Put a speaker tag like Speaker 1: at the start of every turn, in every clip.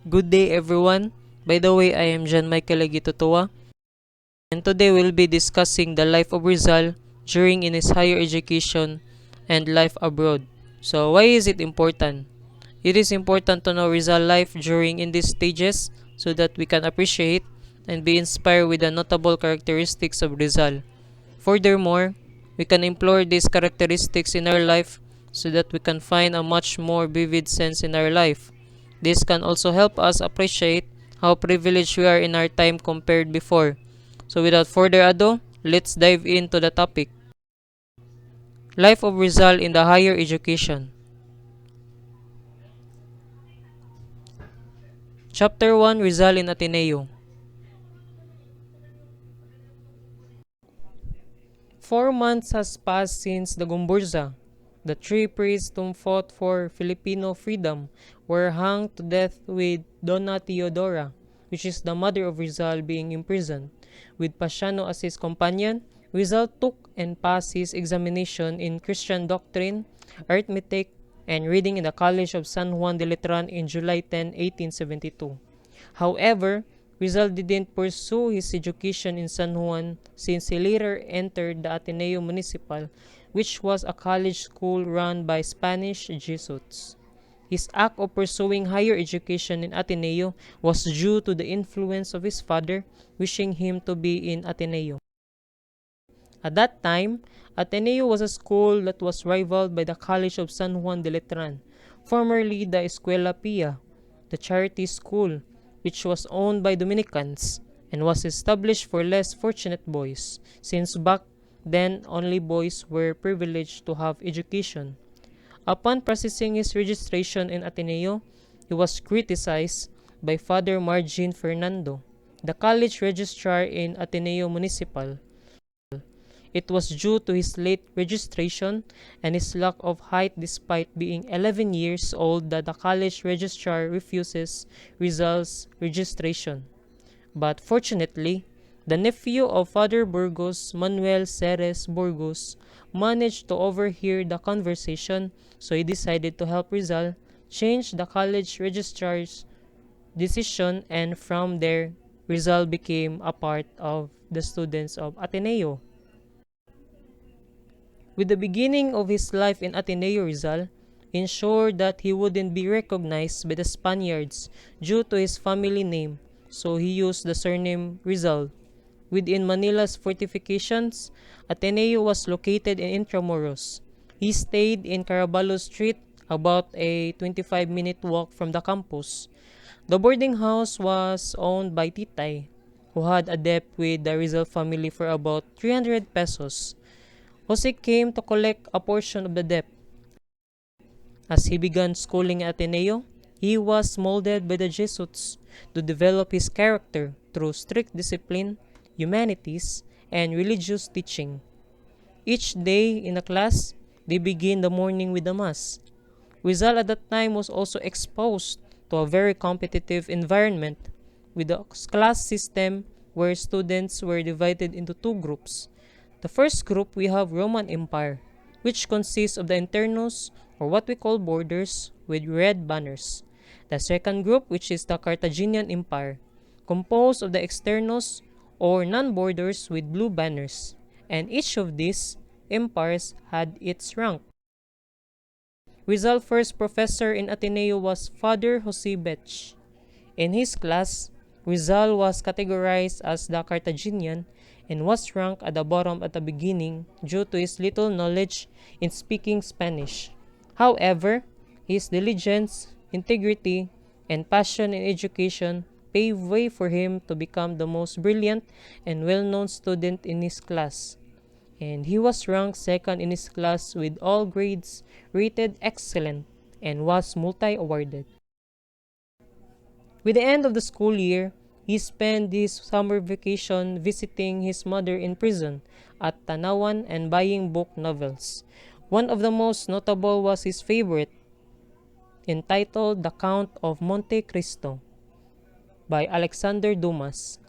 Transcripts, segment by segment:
Speaker 1: Good day everyone. By the way, I am John Michael Agitotoa, and today we'll be discussing the life of Rizal during in his higher education and life abroad. So why is it important? It is important to know Rizal life during in these stages so that we can appreciate and be inspired with the notable characteristics of Rizal. Furthermore, we can employ these characteristics in our life so that we can find a much more vivid sense in our life. This can also help us appreciate how privileged we are in our time compared before. So without further ado, let's dive into the topic. Life of Rizal in the higher education. Chapter 1, Rizal in Ateneo. 4 months has passed since the Gumburza. The three priests who fought for Filipino freedom were hung to death with Donna Teodora, which is the mother of Rizal, being imprisoned. With Pasiano as his companion, Rizal took and passed his examination in Christian doctrine, arithmetic, and reading in the College of San Juan de Letran in July 10, 1872. However, Rizal didn't pursue his education in San Juan since he later entered the Ateneo Municipal, which was a college school run by Spanish Jesuits. His act of pursuing higher education in Ateneo was due to the influence of his father wishing him to be in Ateneo. At that time, Ateneo was a school that was rivaled by the College of San Juan de Letran, formerly the Escuela Pia, the charity school, which was owned by Dominicans and was established for less fortunate boys, since back then only boys were privileged to have education. Upon processing his registration in Ateneo, he was criticized by Father Margin Fernando, the college registrar in Ateneo Municipal. It was due to his late registration and his lack of height despite being 11 years old that the college registrar refuses Rizal's registration. But fortunately, the nephew of Father Burgos, Manuel Ceres Burgos, managed to overhear the conversation, so he decided to help Rizal change the college registrar's decision, and from there, Rizal became a part of the students of Ateneo. With the beginning of his life in Ateneo, Rizal ensured that he wouldn't be recognized by the Spaniards due to his family name, so he used the surname Rizal. Within Manila's fortifications, Ateneo was located in Intramuros. He stayed in Caraballo Street, about a 25-minute walk from the campus. The boarding house was owned by Titay, who had a debt with the Rizal family for about 300 pesos. Jose came to collect a portion of the debt. As he began schooling at Ateneo, he was molded by the Jesuits to develop his character through strict discipline, humanities, and religious teaching. Each day in the class, they begin the morning with the Mass. Rizal at that time was also exposed to a very competitive environment with a class system where students were divided into two groups. The first group, we have Roman Empire, which consists of the internos, or what we call boarders, with red banners. The second group, which is the Carthaginian Empire, composed of the externos, or non-boarders, with blue banners. And each of these empires had its rank. Rizal's first professor in Ateneo was Father Jose Bech. In his class, Rizal was categorized as the Carthaginian and was ranked at the bottom at the beginning due to his little knowledge in speaking Spanish. However, his diligence, integrity, and passion in education paved way for him to become the most brilliant and well-known student in his class. And he was ranked second in his class with all grades rated excellent and was multi-awarded. With the end of the school year, he spent his summer vacation visiting his mother in prison at Tanawan and buying book novels. One of the most notable was his favorite, entitled The Count of Monte Cristo by Alexander Dumas.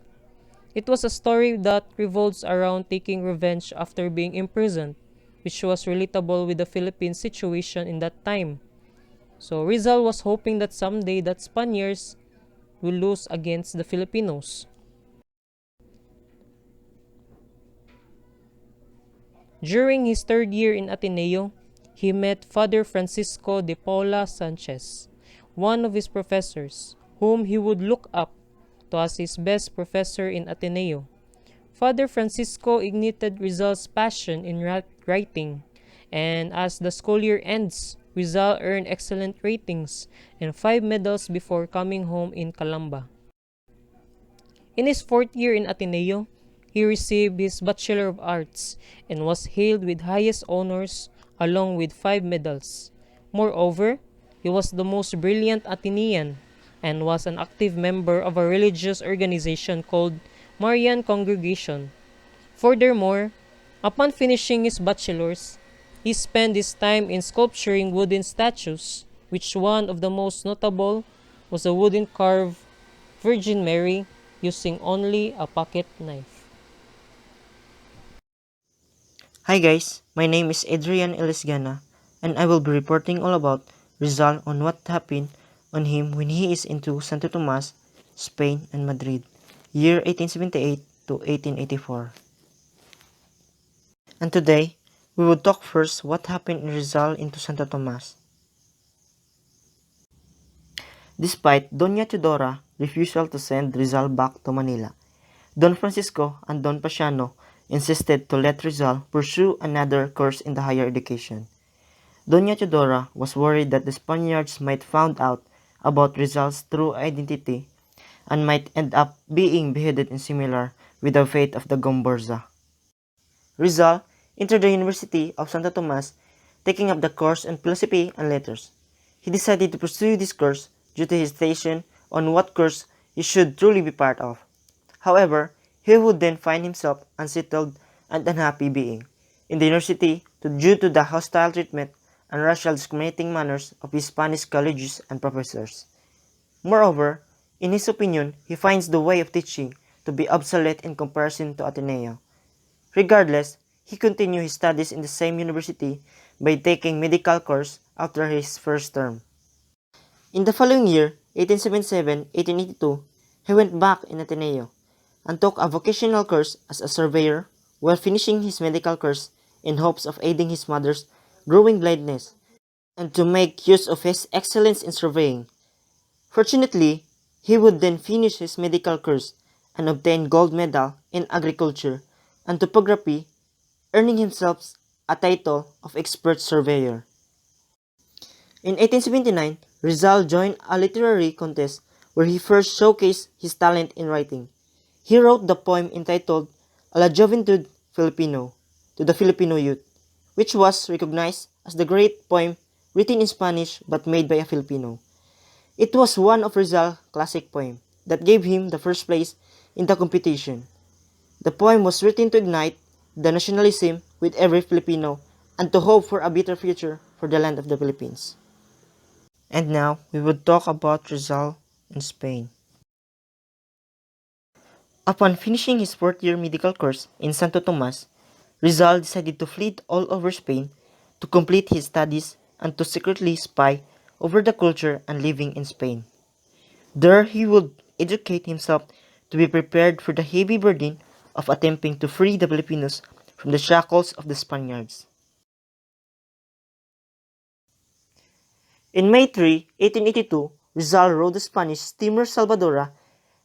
Speaker 1: It was a story that revolves around taking revenge after being imprisoned, which was relatable with the Philippine situation in that time. So Rizal was hoping that someday that Spaniards will lose against the Filipinos. During his third year in Ateneo, he met Father Francisco de Paula Sanchez, one of his professors, whom he would look up to as his best professor in Ateneo. Father Francisco ignited Rizal's passion in writing, and as the school year ends, Rizal earned excellent ratings and 5 medals before coming home in Calamba. In his fourth year in Ateneo, he received his Bachelor of Arts and was hailed with highest honors along with 5 medals. Moreover, he was the most brilliant Atenean and was an active member of a religious organization called Marian Congregation. Furthermore, upon finishing his bachelor's, he spent his time in sculpturing wooden statues, which one of the most notable was a wooden carved Virgin Mary using only a pocket knife.
Speaker 2: Hi guys, my name is Adrian Elisgana and I will be reporting all about Rizal on what happened on him when he is into Santo Tomas, Spain and Madrid, year 1878 to 1884. And today, we will talk first what happened in Rizal into Santo Tomas. Despite Doña Teodora refusal to send Rizal back to Manila, Don Francisco and Don Pasiano insisted to let Rizal pursue another course in the higher education. Doña Teodora was worried that the Spaniards might find out about Rizal's true identity and might end up being beheaded in similar with the fate of the Gomborza. Rizal entered the University of Santo Tomas, taking up the course in philosophy and letters. He decided to pursue this course due to hesitation on what course he should truly be part of. However, he would then find himself unsettled and unhappy being in the university due to the hostile treatment and racial discriminating manners of his Spanish colleagues and professors. Moreover, in his opinion, he finds the way of teaching to be obsolete in comparison to Ateneo. Regardless, he continued his studies in the same university by taking medical course after his first term. In the following year, 1877-1882, he went back in Ateneo and took a vocational course as a surveyor while finishing his medical course in hopes of aiding his mother's growing blindness and to make use of his excellence in surveying. Fortunately, he would then finish his medical course and obtain gold medal in agriculture and topography, earning himself a title of expert surveyor. In 1879, Rizal joined a literary contest where he first showcased his talent in writing. He wrote the poem entitled A la Juventud Filipino to the Filipino youth, which was recognized as the great poem written in Spanish but made by a Filipino. It was one of Rizal's classic poems that gave him the first place in the competition. The poem was written to ignite the nationalism with every Filipino and to hope for a better future for the land of the Philippines. And now, we will talk about Rizal in Spain. Upon finishing his fourth-year medical course in Santo Tomas, Rizal decided to flee all over Spain to complete his studies and to secretly spy over the culture and living in Spain. There he would educate himself to be prepared for the heavy burden of attempting to free the Filipinos from the shackles of the Spaniards. In May 3, 1882, Rizal rode the Spanish steamer Salvadora,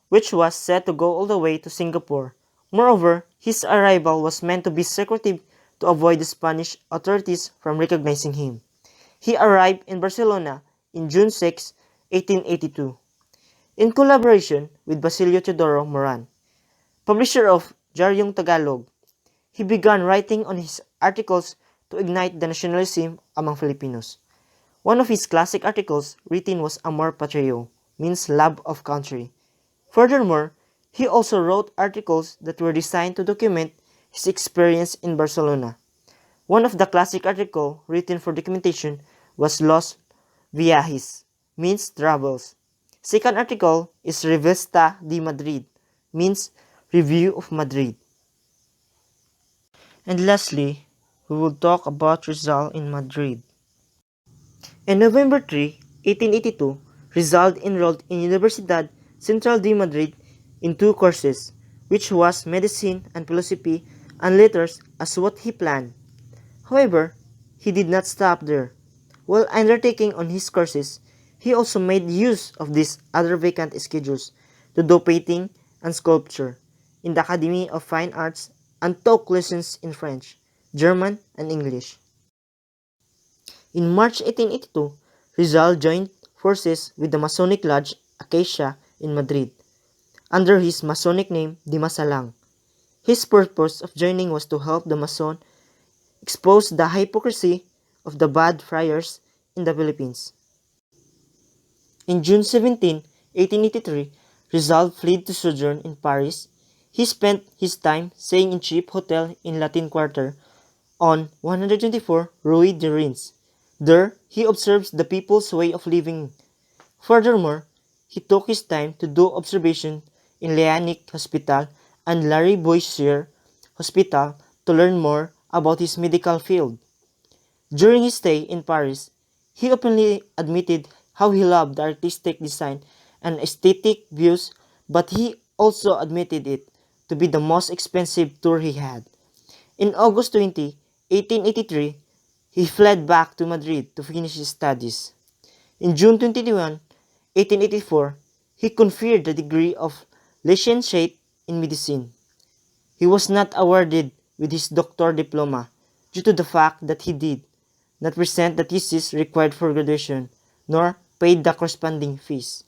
Speaker 2: which was set to go all the way to Singapore. Moreover, his arrival was meant to be secretive to avoid the Spanish authorities from recognizing him. He arrived in Barcelona in June 6, 1882. In collaboration with Basilio Teodoro Moran, publisher of Diaryong Tagalog, he began writing on his articles to ignite the nationalism among Filipinos. One of his classic articles written was Amor Patriae, means love of country. Furthermore, he also wrote articles that were designed to document his experience in Barcelona. One of the classic articles written for documentation was Los Viajes, means travels. Second article is Revista de Madrid, means Review of Madrid. And lastly, we will talk about Rizal in Madrid. On November 3, 1882, Rizal enrolled in Universidad Central de Madrid in two courses, which was medicine and philosophy and letters as what he planned. However, he did not stop there. While undertaking on his courses, he also made use of these other vacant schedules to do painting and sculpture in the Academy of Fine Arts and took lessons in French, German, and English. In March 1882, Rizal joined forces with the Masonic Lodge Acacia in Madrid under his Masonic name Di Masalang. His purpose of joining was to help the Mason expose the hypocrisy of the bad friars in the Philippines. In June 17, 1883, Rizal fled to sojourn in Paris. He spent his time staying in cheap hotel in Latin Quarter on 124 Rue de Reims. There, he observes the people's way of living. Furthermore, he took his time to do observation in Leanic Hospital and Larry Boissier Hospital to learn more about his medical field. During his stay in Paris, he openly admitted how he loved the artistic design and aesthetic views, but he also admitted it to be the most expensive tour he had. In August 20, 1883, he fled back to Madrid to finish his studies. In June 21, 1884, he conferred the degree of licentiate in medicine. He was not awarded with his doctor diploma due to the fact that he did not present the thesis required for graduation, nor paid the corresponding fees.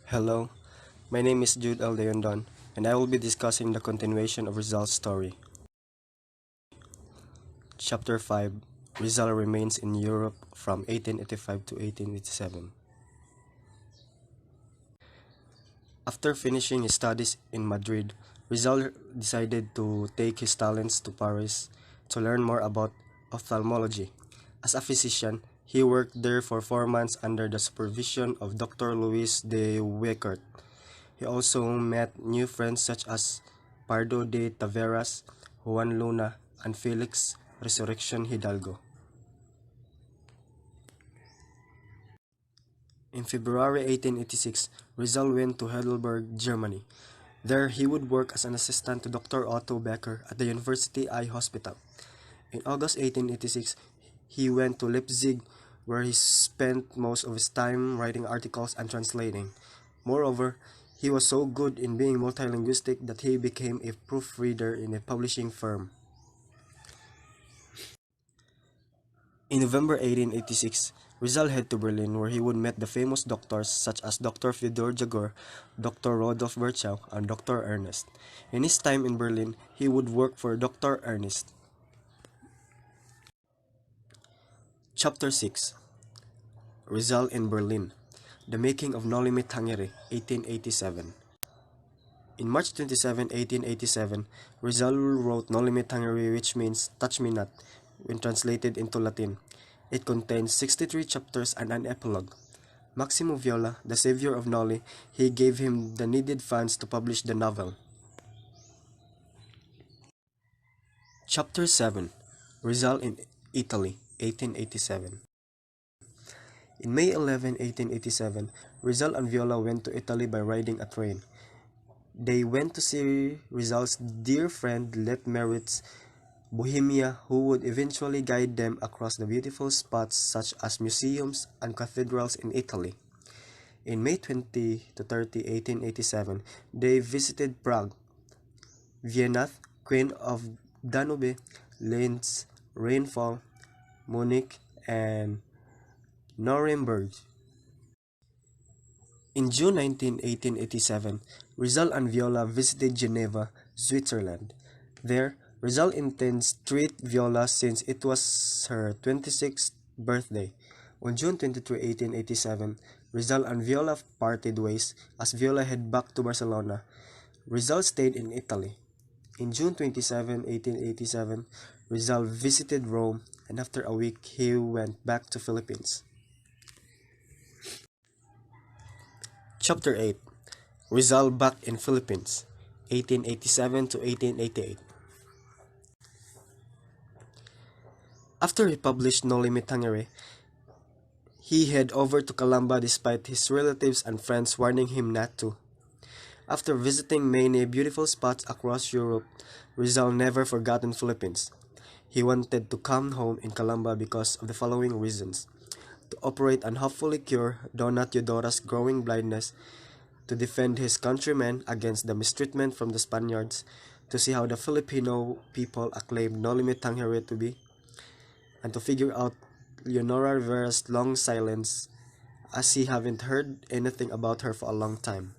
Speaker 3: Hello, my name is Jude L. Leondon, and I will be discussing the continuation of Rizal's story. Chapter 5, Rizal remains in Europe from 1885 to 1887. After finishing his studies in Madrid, Rizal decided to take his talents to Paris to learn more about ophthalmology. As a physician, he worked there for 4 months under the supervision of Dr. Louis de Weckert. He also met new friends such as Pardo de Taveras, Juan Luna, and Felix Resurrection Hidalgo. In February 1886, Rizal went to Heidelberg, Germany. There he would work as an assistant to Dr. Otto Becker at the University Eye Hospital. In August 1886, he went to Leipzig, where he spent most of his time writing articles and translating. Moreover, he was so good in being multilinguistic that he became a proofreader in a publishing firm. In November 1886, Rizal headed to Berlin, where he would meet the famous doctors such as Dr. Fyodor Jagor, Dr. Rodolph Virchow, and Dr. Ernest. In his time in Berlin, he would work for Dr. Ernest. Chapter 6, Rizal in Berlin, The Making of Noli Me Tangere, 1887. In March 27, 1887, Rizal wrote Noli Me Tangere, which means Touch Me Not, when translated into Latin. It contains 63 chapters and an epilogue. Maximo Viola, the savior of Noli, he gave him the needed funds to publish the novel. Chapter 7, Rizal in Italy, 1887. In May 11, 1887, Rizal and Viola went to Italy by riding a train. They went to see Rizal's dear friend Let Merritt's Bohemia, who would eventually guide them across the beautiful spots such as museums and cathedrals in Italy. In May 20 to 30, 1887, they visited Prague, Vienna, Queen of Danube, Linz, Rheinfall, Munich, and Nuremberg. In June 19, 1887, Rizal and Viola visited Geneva, Switzerland. There, Rizal intends to treat Viola since it was her 26th birthday. On June 23, 1887, Rizal and Viola parted ways as Viola headed back to Barcelona. Rizal stayed in Italy. In June 27, 1887, Rizal visited Rome, and after a week he went back to Philippines. Chapter 8, Rizal back in Philippines, 1887 to 1888. After he published Noli Me Tangere, He headed over to Calamba despite his relatives and friends warning him not to. After visiting many beautiful spots across Europe, Rizal never forgotten Philippines. He wanted to come home in Calamba because of the following reasons: to operate and hopefully cure Donna Teodora's growing blindness, to defend his countrymen against the mistreatment from the Spaniards, to see how the Filipino people acclaimed Noli Me Tangere to be, and to figure out Leonora Rivera's long silence, as he haven't heard anything about her for a long time.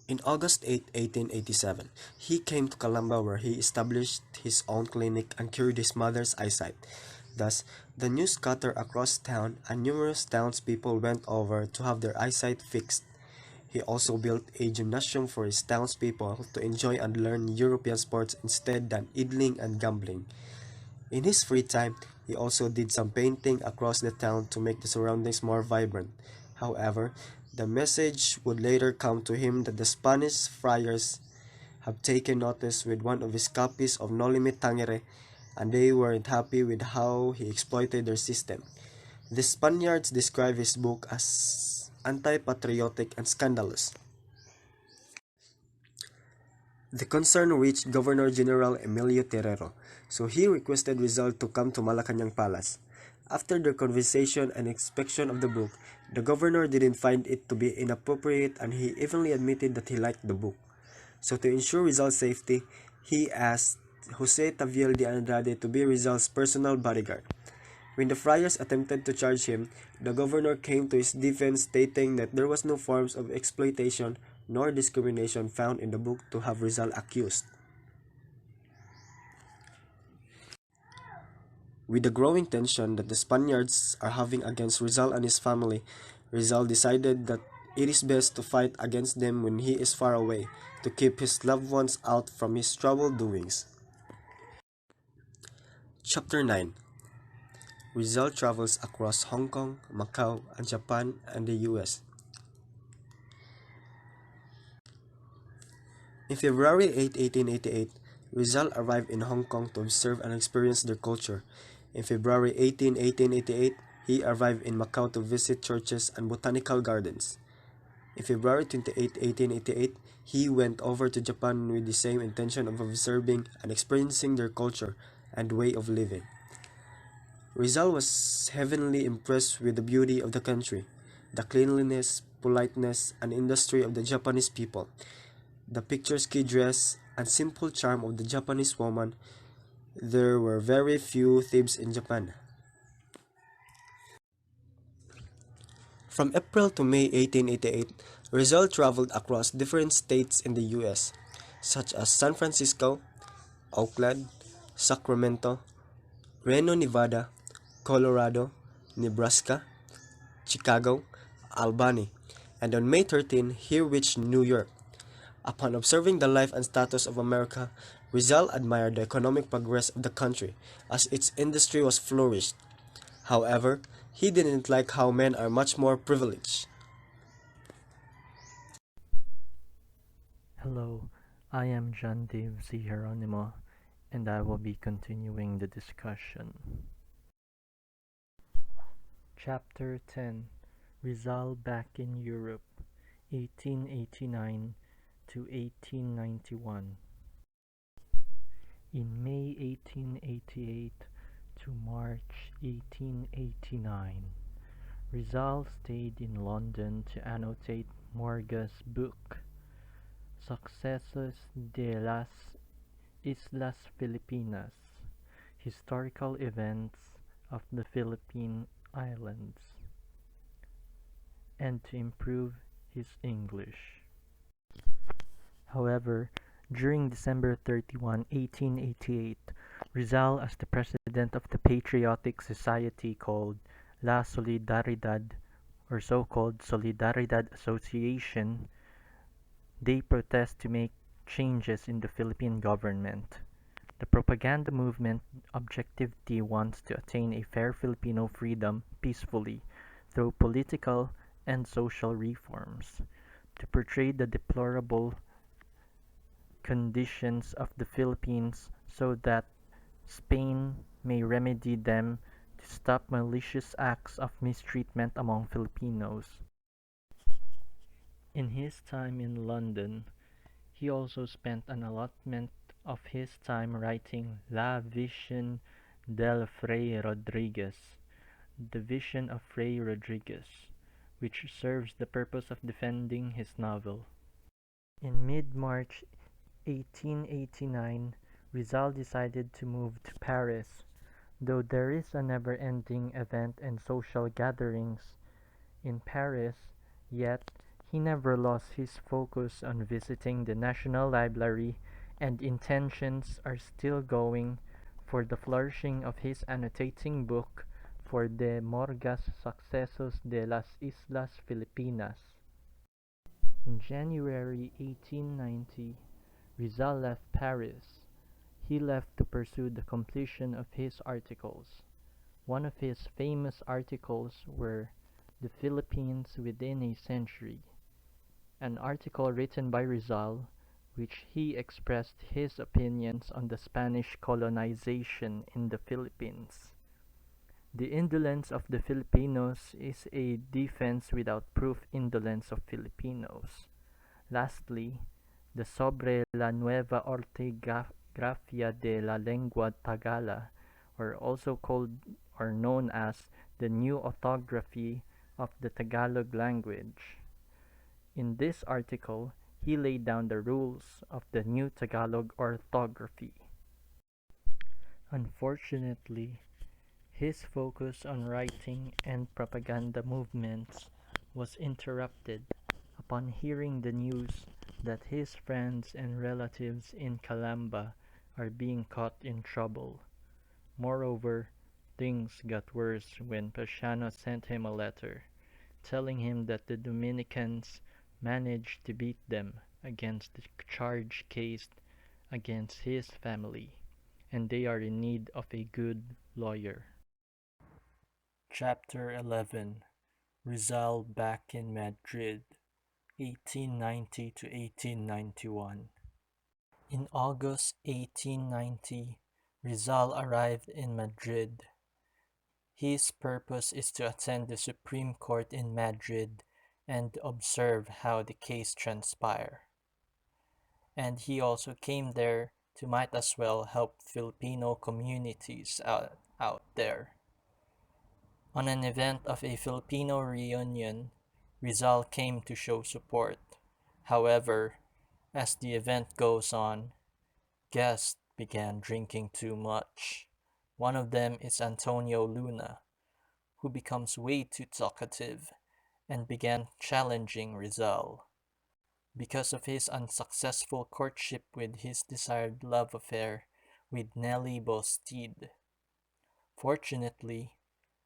Speaker 3: In August 8, 1887, he came to Calamba where he established his own clinic and cured his mother's eyesight. Thus, the news scattered across town and numerous townspeople went over to have their eyesight fixed. He also built a gymnasium for his townspeople to enjoy and learn European sports instead than idling and gambling. In his free time, he also did some painting across the town to make the surroundings more vibrant. However, the message would later come to him that the Spanish friars have taken notice with one of his copies of Noli Me Tangere, and they weren't happy with how he exploited their system. The Spaniards describe his book as anti-patriotic and scandalous. The concern reached Governor-General Emilio Terrero, so he requested Rizal to come to Malacanang Palace. After their conversation and inspection of the book, the governor didn't find it to be inappropriate and he evenly admitted that he liked the book. So to ensure Rizal's safety, he asked Jose Taviel de Andrade to be Rizal's personal bodyguard. When the friars attempted to charge him, the governor came to his defense stating that there was no forms of exploitation nor discrimination found in the book to have Rizal accused. With the growing tension that the Spaniards are having against Rizal and his family, Rizal decided that it is best to fight against them when he is far away, to keep his loved ones out from his troubled doings. Chapter 9. Rizal travels across Hong Kong, Macau, and Japan and the US. In February 8, 1888, Rizal arrived in Hong Kong to observe and experience their culture. In February 18, 1888, he arrived in Macau to visit churches and botanical gardens. In February 28, 1888, he went over to Japan with the same intention of observing and experiencing their culture and way of living. Rizal was heavily impressed with the beauty of the country, the cleanliness, politeness, and industry of the Japanese people, the picturesque dress and simple charm of the Japanese woman. There were very few thieves in Japan. From April to May 1888, Rizal traveled across different states in the U.S., such as San Francisco, Oakland, Sacramento, Reno, Nevada, Colorado, Nebraska, Chicago, Albany, and on May 13, he reached New York. Upon observing the life and status of America, Rizal admired the economic progress of the country, as its industry was flourished. However, he didn't like how men are much more privileged.
Speaker 4: Hello, I am John Dave C. Geronimo, and I will be continuing the discussion. Chapter 10. Rizal back in Europe, 1889 to 1891. In May 1888 to March 1889, Rizal stayed in London to annotate Morga's book, Sucesos de las Islas Filipinas, Historical Events of the Philippine Islands, and to improve his English. However, during December 31, 1888, Rizal, as the president of the patriotic society called La Solidaridad, or so-called Solidaridad Association, they protest to make changes in the Philippine government. The propaganda movement Objective T wants to attain a fair Filipino freedom peacefully through political and social reforms, to portray the deplorable conditions of the Philippines so that Spain may remedy them, to stop malicious acts of mistreatment among Filipinos. In his time in London, he also spent an allotment of his time writing La Vision del Fray Rodriguez, the Vision of Fray Rodriguez, which serves the purpose of defending his novel. In mid-March 1889, Rizal decided to move to Paris, though there is a never-ending event and social gatherings in Paris, yet he never lost his focus on visiting the National Library, and intentions are still going for the flourishing of his annotating book for De Morgas Sucesos de las Islas Filipinas. In January 1890, Rizal left Paris. He left to pursue the completion of his articles. One of his famous articles were "The Philippines Within a Century", an article written by Rizal, which he expressed his opinions on the Spanish colonization in the Philippines. The indolence of the Filipinos is a defense without proof indolence of Filipinos. Lastly, the Sobre la Nueva Ortografía de la Lengua Tagala, or also called or known as the New Orthography of the Tagalog Language. In this article, he laid down the rules of the new Tagalog orthography. Unfortunately, his focus on writing and propaganda movements was interrupted upon hearing the news that his friends and relatives in Calamba are being caught in trouble. Moreover, things got worse when Paciano sent him a letter, telling him that the Dominicans managed to beat them against the charge case against his family, and they are in need of a good lawyer. Chapter 11. Rizal back in Madrid, 1890 to 1891. In August 1890, Rizal arrived in Madrid. His purpose is to attend the Supreme Court in Madrid and observe how the case transpire. And he also came there to might as well help Filipino communities out there. On an event of a Filipino reunion, Rizal came to show support. However, as the event goes on, guests began drinking too much. One of them is Antonio Luna, who becomes way too talkative and began challenging Rizal. Because of his unsuccessful courtship with his desired love affair with Nelly Bostide. Fortunately,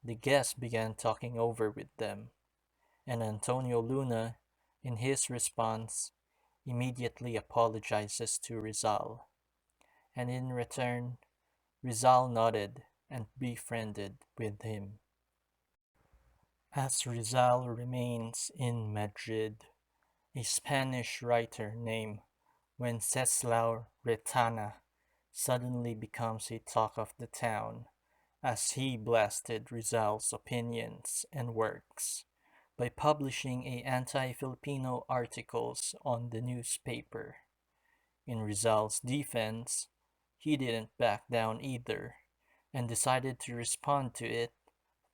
Speaker 4: the guests began talking over with them, and Antonio Luna, in his response, immediately apologizes to Rizal, and in return, Rizal nodded and befriended with him. As Rizal remains in Madrid, a Spanish writer named Wenceslao Retana suddenly becomes a talk of the town, as he blasted Rizal's opinions and works by publishing anti-Filipino articles on the newspaper. In Rizal's defense, he didn't back down either, and decided to respond to it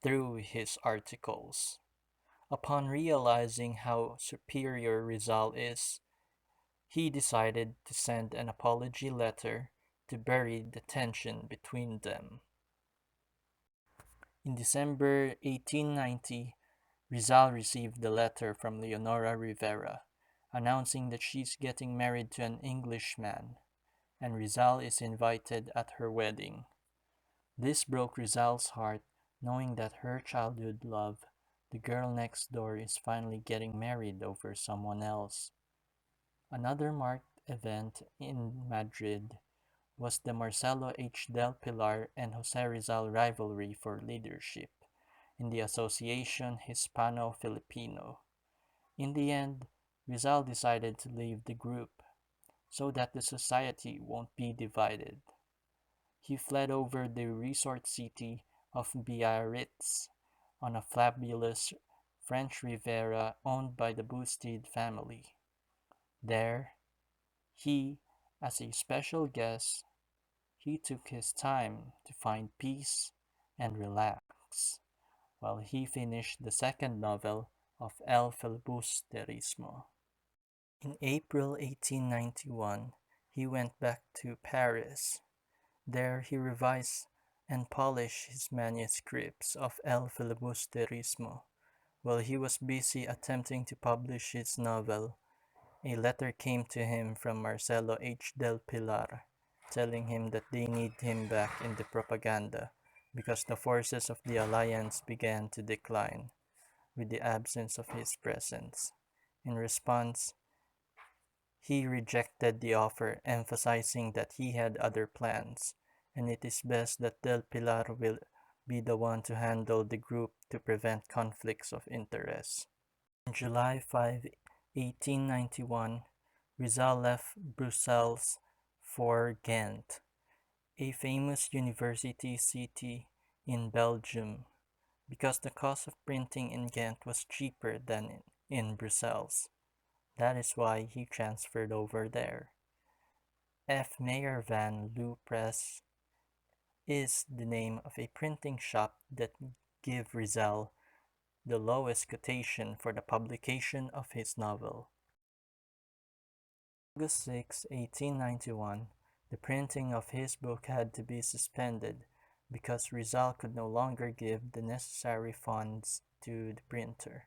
Speaker 4: through his articles. Upon realizing how superior Rizal is, he decided to send an apology letter to bury the tension between them. In December 1890, Rizal received a letter from Leonora Rivera announcing that she's getting married to an Englishman, and Rizal is invited at her wedding. This broke Rizal's heart, knowing that her childhood love, the girl next door, is finally getting married over someone else. Another marked event in Madrid was the Marcelo H. del Pilar and Jose Rizal rivalry for leadership in the Association Hispano-Filipino. In the end, Rizal decided to leave the group so that the society won't be divided. He fled over the resort city of Biarritz on a fabulous French Riviera owned by the Boustede family. There, he, as a special guest, he took his time to find peace and relax while he finished the second novel of El Filibusterismo. In April 1891, he went back to Paris. There he revised and polished his manuscripts of El Filibusterismo. While he was busy attempting to publish his novel, a letter came to him from Marcelo H. del Pilar, telling him that they need him back in the propaganda because the forces of the alliance began to decline with the absence of his presence. In response, he rejected the offer, emphasizing that he had other plans, and it is best that Del Pilar will be the one to handle the group to prevent conflicts of interest. On July 5, 1891, Rizal left Brussels for Ghent, a famous university city in Belgium, because the cost of printing in Ghent was cheaper than in Brussels. That is why he transferred over there. F. Mayer van Loo Press is the name of a printing shop that gave Rizal the lowest quotation for the publication of his novel. August 6, 1891, the printing of his book had to be suspended because Rizal could no longer give the necessary funds to the printer.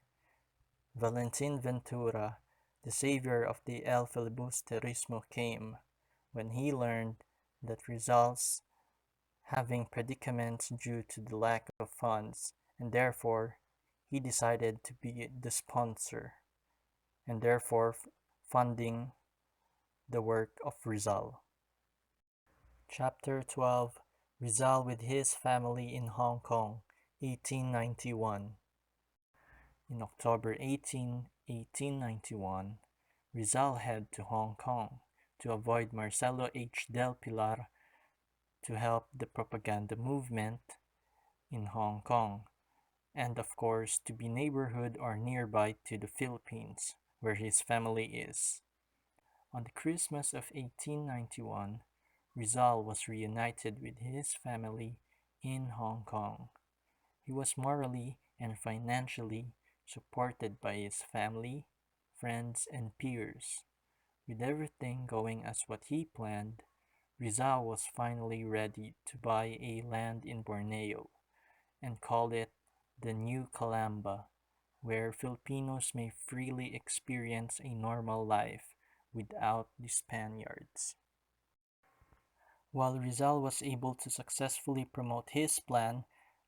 Speaker 4: Valentin Ventura, the savior of the El Filibusterismo, came when he learned that Rizal's having predicaments due to the lack of funds, and therefore he decided to be the sponsor, and therefore funding the work of Rizal. Chapter 12, Rizal with his family in Hong Kong, 1891. In October 18, 1891, Rizal headed to Hong Kong to avoid Marcelo H. del Pilar to help the propaganda movement in Hong Kong, and of course to be neighborhood or nearby to the Philippines, where his family is. On the Christmas of 1891, Rizal was reunited with his family in Hong Kong. He was morally and financially supported by his family, friends, and peers. With everything going as what he planned, Rizal was finally ready to buy a land in Borneo and call it the New Calamba, where Filipinos may freely experience a normal life without the Spaniards. While Rizal was able to successfully promote his plan,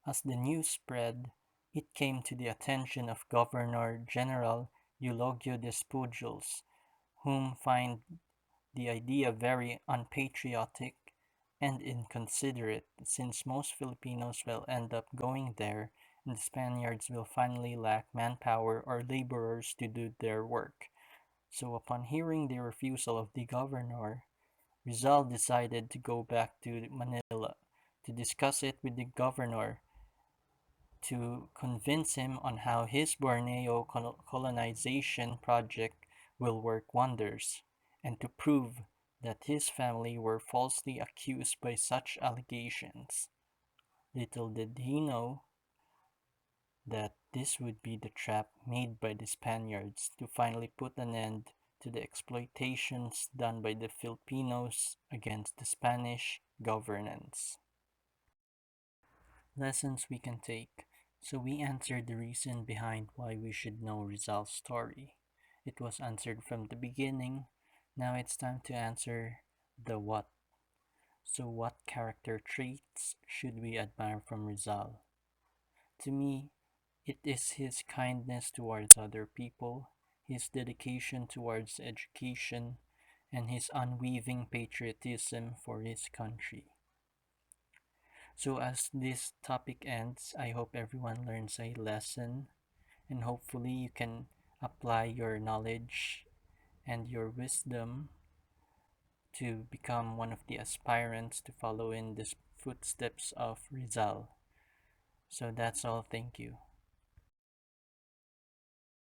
Speaker 4: as the news spread, it came to the attention of Governor General Eulogio Despujos, whom find the idea very unpatriotic and inconsiderate, since most Filipinos will end up going there and the Spaniards will finally lack manpower or laborers to do their work. So upon hearing the refusal of the governor, Rizal decided to go back to Manila to discuss it with the governor to convince him on how his Borneo colonization project will work wonders, and to prove that his family were falsely accused by such allegations. Little did he know that this would be the trap made by the Spaniards to finally put an end to the exploitations done by the Filipinos against the Spanish governance. Lessons we can take. So we answered the reason behind why we should know Rizal's story. It was answered from the beginning. Now it's time to answer the what. So what character traits should we admire from Rizal? To me, it is his kindness towards other people, his dedication towards education, and his unweaving patriotism for his country. So as this topic ends, I hope everyone learns a lesson, and hopefully you can apply your knowledge and your wisdom to become one of the aspirants to follow in the footsteps of Rizal. So that's all. Thank you.